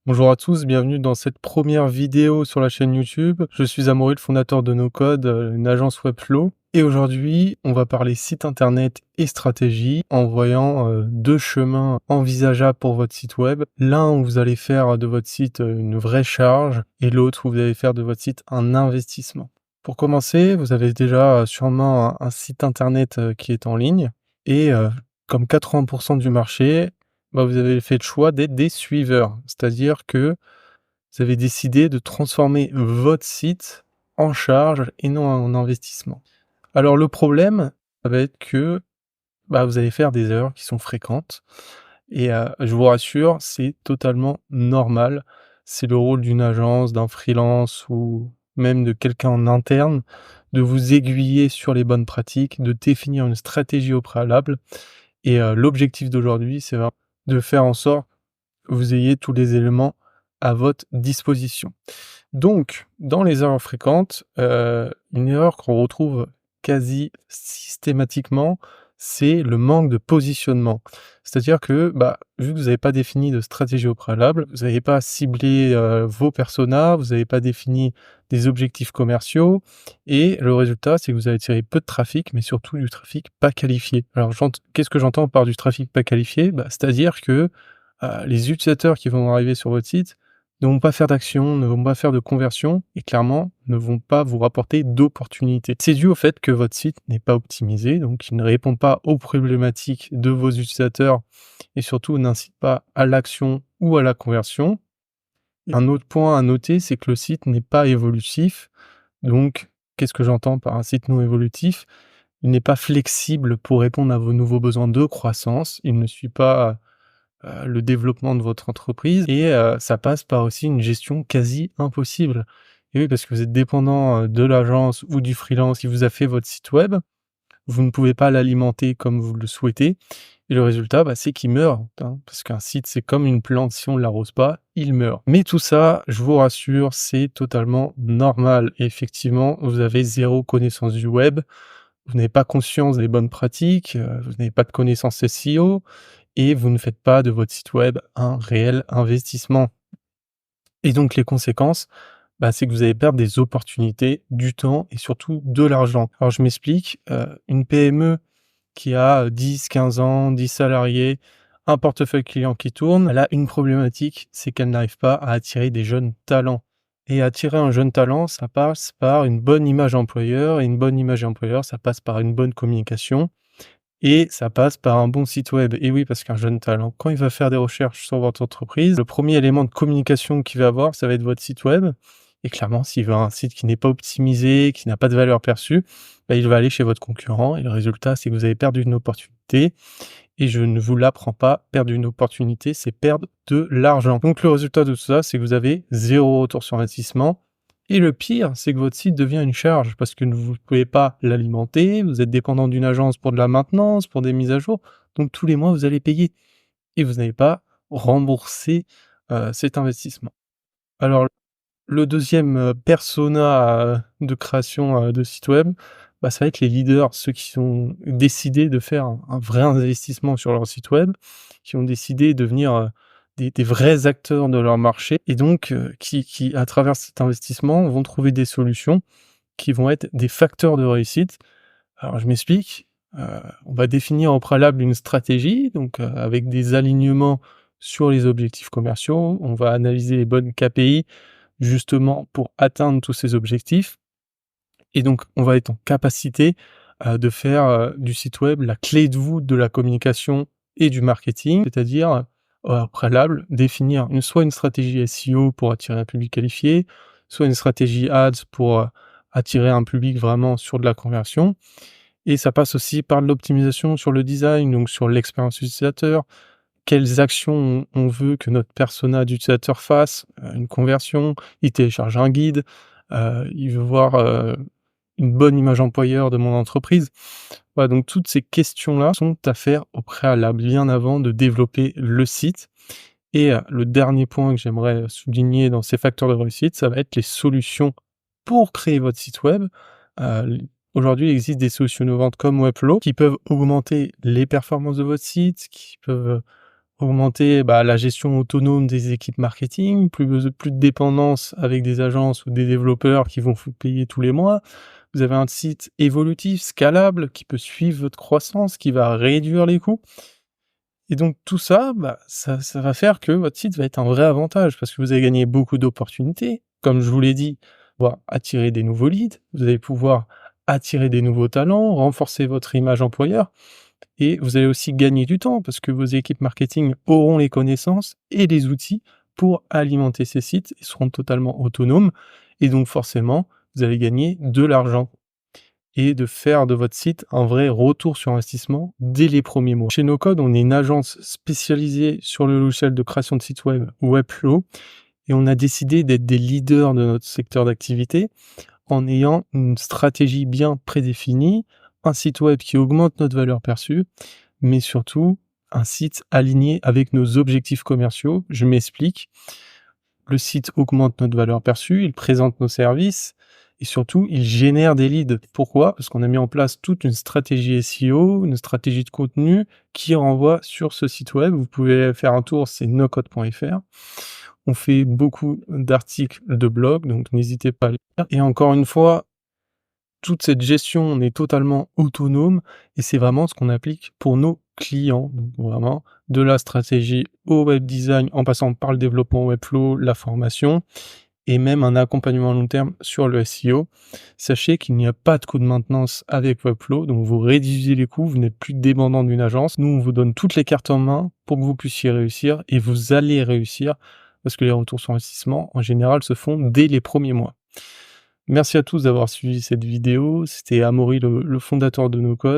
Bonjour à tous, bienvenue dans cette première vidéo sur la chaîne YouTube. Je suis Amaury, le fondateur de NoCode, une agence Webflow. Et aujourd'hui, on va parler site internet et stratégie en voyant deux chemins envisageables pour votre site web. L'un où vous allez faire de votre site une vraie charge et l'autre où vous allez faire de votre site un investissement. Pour commencer, vous avez déjà sûrement un site internet qui est en ligne et comme 80% du marché, vous avez fait le choix d'être des suiveurs. C'est-à-dire que vous avez décidé de transformer votre site en charge et non en investissement. Alors le problème, ça va être que vous allez faire des erreurs qui sont fréquentes et je vous rassure, c'est totalement normal. C'est le rôle d'une agence, d'un freelance ou même de quelqu'un en interne de vous aiguiller sur les bonnes pratiques, de définir une stratégie au préalable et l'objectif d'aujourd'hui, c'est vraiment de faire en sorte que vous ayez tous les éléments à votre disposition. Donc, dans les erreurs fréquentes, une erreur qu'on retrouve quasi systématiquement, c'est le manque de positionnement. C'est-à-dire que, vu que vous n'avez pas défini de stratégie au préalable, vous n'avez pas ciblé, vos personas, vous n'avez pas défini des objectifs commerciaux et le résultat, c'est que vous allez attirer peu de trafic, mais surtout du trafic pas qualifié. Alors qu'est-ce que j'entends par du trafic pas qualifié? C'est-à-dire que, les utilisateurs qui vont arriver sur votre site ne vont pas faire d'action, ne vont pas faire de conversion et clairement ne vont pas vous rapporter d'opportunités. C'est dû au fait que votre site n'est pas optimisé, donc il ne répond pas aux problématiques de vos utilisateurs et surtout n'incite pas à l'action ou à la conversion. Un autre point à noter, c'est que le site n'est pas évolutif. Donc, qu'est-ce que j'entends par un site non évolutif? Il n'est pas flexible pour répondre à vos nouveaux besoins de croissance. Il ne suit pas le développement de votre entreprise et ça passe par aussi une gestion quasi impossible. Et oui, parce que vous êtes dépendant, de l'agence ou du freelance qui vous a fait votre site web. Vous ne pouvez pas l'alimenter comme vous le souhaitez et le résultat, c'est qu'il meurt, hein, parce qu'un site, c'est comme une plante, si on ne l'arrose pas, il meurt. Mais tout ça, je vous rassure, c'est totalement normal. Et effectivement, vous avez zéro connaissance du web, vous n'avez pas conscience des bonnes pratiques, vous n'avez pas de connaissances SEO et vous ne faites pas de votre site web un réel investissement. Et donc les conséquences, c'est que vous allez perdre des opportunités, du temps et surtout de l'argent. Alors je m'explique, une PME qui a 10-15 ans, 10 salariés, un portefeuille client qui tourne, elle a une problématique, c'est qu'elle n'arrive pas à attirer des jeunes talents. Et attirer un jeune talent, ça passe par une bonne image employeur, et une bonne image employeur, ça passe par une bonne communication, et ça passe par un bon site web. Et oui, parce qu'un jeune talent, quand il va faire des recherches sur votre entreprise, le premier élément de communication qu'il va avoir, ça va être votre site web. Et clairement, s'il veut un site qui n'est pas optimisé, qui n'a pas de valeur perçue, il va aller chez votre concurrent. Et le résultat, c'est que vous avez perdu une opportunité. Et je ne vous l'apprends pas, perdre une opportunité, c'est perdre de l'argent. Donc le résultat de tout ça, c'est que vous avez zéro retour sur investissement. Et le pire, c'est que votre site devient une charge parce que vous ne pouvez pas l'alimenter, vous êtes dépendant d'une agence pour de la maintenance, pour des mises à jour. Donc tous les mois, vous allez payer et vous n'avez pas remboursé cet investissement. Alors le deuxième persona de création de site web, ça va être les leaders, ceux qui ont décidé de faire un vrai investissement sur leur site web, qui ont décidé de devenir des vrais acteurs de leur marché et donc qui, à travers cet investissement, vont trouver des solutions qui vont être des facteurs de réussite. Alors je m'explique, on va définir au préalable une stratégie, donc avec des alignements sur les objectifs commerciaux, on va analyser les bonnes KPI justement pour atteindre tous ces objectifs et donc on va être en capacité, de faire, du site web la clé de voûte de la communication et du marketing. C'est-à-dire, au préalable, définir soit une stratégie SEO pour attirer un public qualifié, soit une stratégie ads pour, attirer un public vraiment sur de la conversion et ça passe aussi par l'optimisation sur le design, donc sur l'expérience utilisateur. Quelles actions on veut que notre persona d'utilisateur fasse, une conversion, il télécharge un guide, il veut voir, une bonne image employeur de mon entreprise. Voilà, donc toutes ces questions-là sont à faire au préalable, bien avant de développer le site et le dernier point que j'aimerais souligner dans ces facteurs de réussite, ça va être les solutions pour créer votre site web. Aujourd'hui, il existe des solutions innovantes comme Webflow qui peuvent augmenter les performances de votre site, qui peuvent augmenter, la gestion autonome des équipes marketing, plus de dépendance avec des agences ou des développeurs qui vont vous payer tous les mois. Vous avez un site évolutif, scalable, qui peut suivre votre croissance, qui va réduire les coûts. Et donc tout ça, ça va faire que votre site va être un vrai avantage parce que vous allez gagner beaucoup d'opportunités. Comme je vous l'ai dit, pouvoir attirer des nouveaux leads, vous allez pouvoir attirer des nouveaux talents, renforcer votre image employeur et vous allez aussi gagner du temps parce que vos équipes marketing auront les connaissances et les outils pour alimenter ces sites et seront totalement autonomes et donc forcément, vous allez gagner de l'argent et de faire de votre site un vrai retour sur investissement dès les premiers mois. Chez NoCode, on est une agence spécialisée sur le logiciel de création de sites web Webflow et on a décidé d'être des leaders de notre secteur d'activité en ayant une stratégie bien prédéfinie, un site web qui augmente notre valeur perçue, mais surtout un site aligné avec nos objectifs commerciaux. Je m'explique. Le site augmente notre valeur perçue, il présente nos services et surtout, il génère des leads. Pourquoi? Parce qu'on a mis en place toute une stratégie SEO, une stratégie de contenu qui renvoie sur ce site web. Vous pouvez faire un tour, c'est nocode.fr. On fait beaucoup d'articles de blog, donc n'hésitez pas à les lire. Et encore une fois, toute cette gestion, on est totalement autonome et c'est vraiment ce qu'on applique pour nos clients. Donc vraiment, de la stratégie au web design en passant par le développement Webflow, la formation et même un accompagnement à long terme sur le SEO. Sachez qu'il n'y a pas de coût de maintenance avec Webflow, donc vous réduisez les coûts, vous n'êtes plus dépendant d'une agence. Nous, on vous donne toutes les cartes en main pour que vous puissiez réussir et vous allez réussir parce que les retours sur investissement, en général, se font dès les premiers mois. Merci à tous d'avoir suivi cette vidéo. C'était Amaury, le fondateur de NoCode.